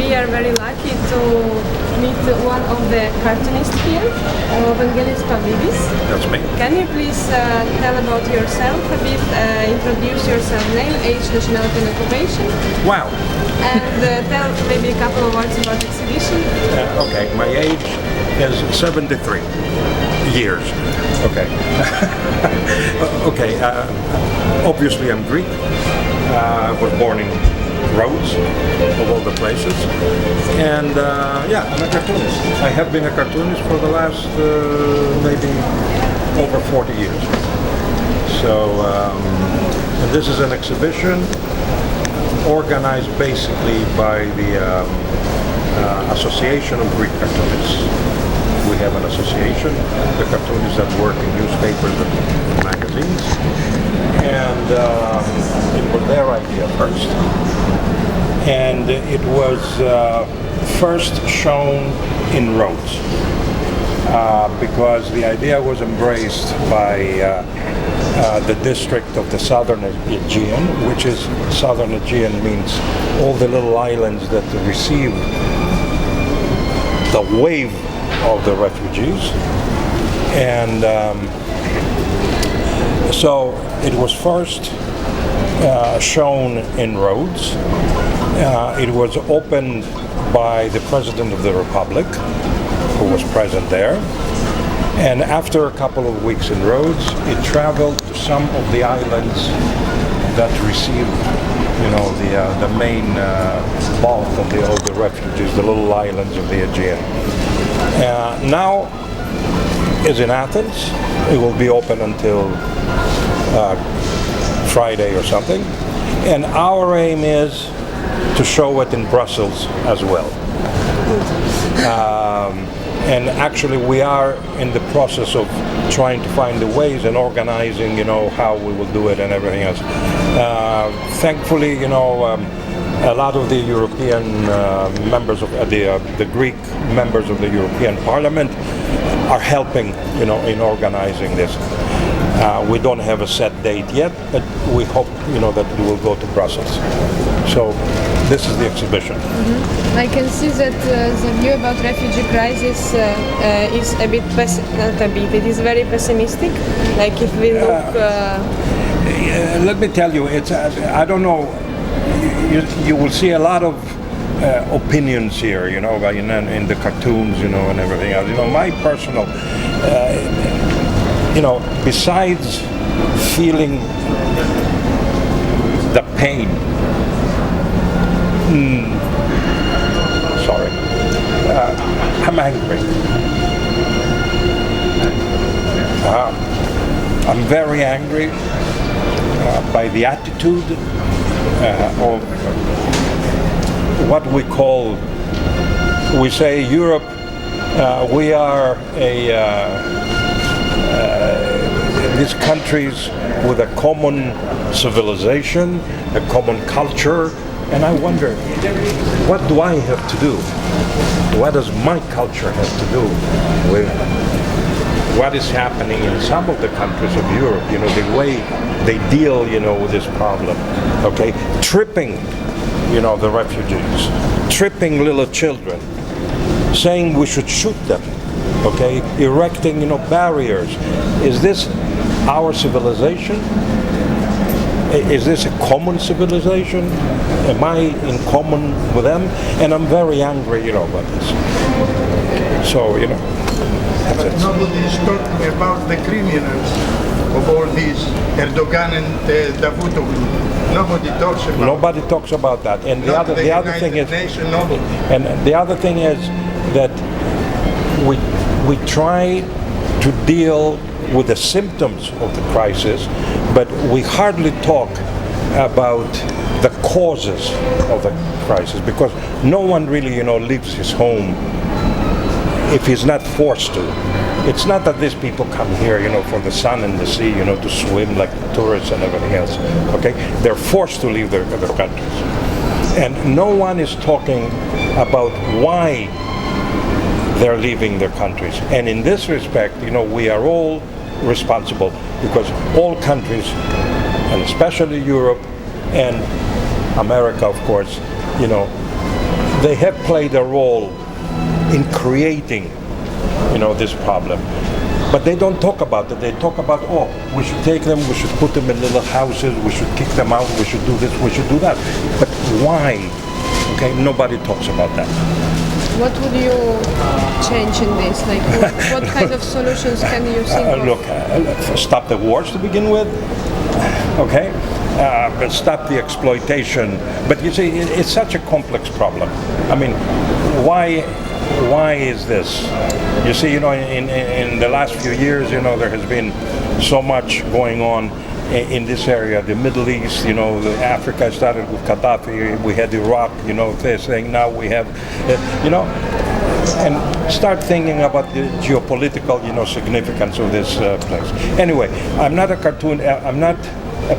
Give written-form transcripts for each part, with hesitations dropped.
we are very lucky to meet one of the cartoonists here, Vangelis Pavlidis. That's me. Can you please tell about yourself a bit, introduce yourself, name, age, nationality and occupation? Wow. And tell maybe a couple of words about the exhibition. Okay, my age is 73 years. Okay. Okay, obviously I'm Greek. I was born in Rhodes, of all the places. And yeah, I'm a cartoonist. I have been a cartoonist for the last maybe over 40 years. So, and this is an exhibition organized basically by the Association of Greek Cartoonists. We have an association, the cartoonists that work in newspapers and magazines, and it was their idea first. And it was first shown in Rhodes because the idea was embraced by the district of the Southern Aegean, which is, Southern Aegean means all the little islands that received the wave of the refugees. And so it was first shown in Rhodes. It was opened by the President of the Republic, who was present there. And after a couple of weeks in Rhodes, it traveled to some of the islands that received, you know, the main bulk of the refugees, the little islands of the Aegean. Now is in Athens. It will be open until Friday or something. And our aim is to show it in Brussels as well. And actually we are in the process of trying to find the ways and organizing, you know, how we will do it and everything else. Thankfully, you know, a lot of the European members of the Greek members of the European Parliament are helping, you know, in organizing this. We don't have a set date yet, but we hope, you know, that it will go to Brussels. So this is the exhibition. Mm-hmm. I can see that the view about refugee crisis is a bit, it is very pessimistic. Like if we look... let me tell you, it's, I don't know, you will see a lot of opinions here, you know, in the cartoons, you know, and everything else. You know, my personal, you know, besides feeling the pain, sorry, I'm angry. I'm very angry by the attitude of what we call, we say Europe, we are these countries with a common civilization, a common culture, and I wonder, what do I have to do? What does my culture have to do with what is happening in some of the countries of Europe, you know, the way they deal, you know, with this problem, okay? Tripping, you know, the refugees, tripping little children, saying we should shoot them, okay? Erecting, you know, barriers. Is this our civilization? Is this a common civilization? Am I in common with them? And I'm very angry, you know, about this. So, you know, but nobody is talking about the criminals of all these, Erdogan and Davutoglu. Nobody talks about. Nobody talks about that. And the other thing is, nobody. And the other thing is that we try to deal with the symptoms of the crisis, but we hardly talk about the causes of the crisis, because no one really, you know, leaves his home if he's not forced to. It's not that these people come here, you know, for the sun and the sea, you know, to swim like tourists and everything else, okay? They're forced to leave their countries. And no one is talking about why they're leaving their countries. And in this respect, you know, we are all responsible, because all countries, and especially Europe and America, of course, you know, they have played a role in creating, this problem. But they don't talk about it. They talk about, we should take them, we should put them in little houses, we should kick them out, we should do this, we should do that. But why? Okay, nobody talks about that. What would you change in this? Like, what kind of solutions can you think of? Look, stop the wars to begin with. Okay, but stop the exploitation. But you see, it's such a complex problem. I mean, why is this? You see, in the last few years, there has been so much going on in this area, the Middle East, Africa started with Gaddafi, we had Iraq, they're saying now we have, and start thinking about the geopolitical, significance of this place. Anyway, I'm not a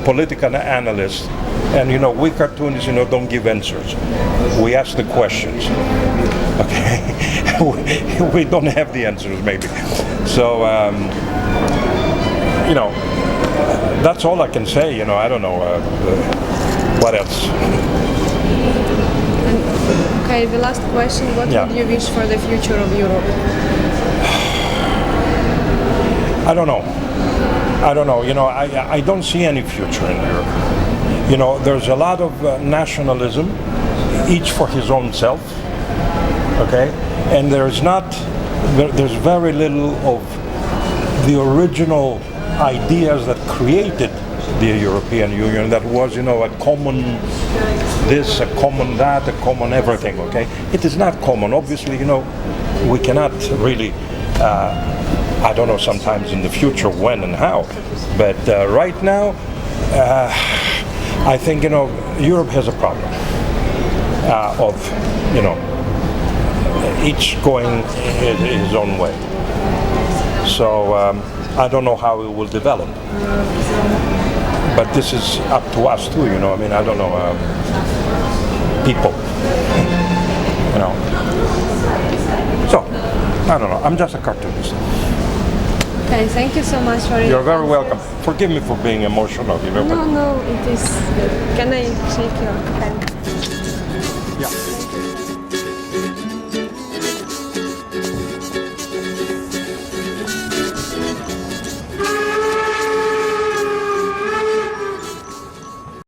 political analyst, and we cartoonists, don't give answers. We ask the questions. Okay, we don't have the answers maybe. So, that's all I can say. I don't know what else. Okay, the last question. What would you wish for the future of Europe? I don't know. I don't see any future in Europe. There's a lot of nationalism, each for his own self. Okay, and there's very little of the original ideas that created the European Union, that was, a common this, a common that, a common everything, okay? It is not common. Obviously, we cannot really, I don't know sometimes in the future when and how, but right now, I think, Europe has a problem of, each going his own way. So I don't know how it will develop. But this is up to us too, I don't know, people, So, I don't know, I'm just a cartoonist. Okay, thank you so much for it. You're very welcome. Forgive me for being emotional, No, it is. Can I shake your hand?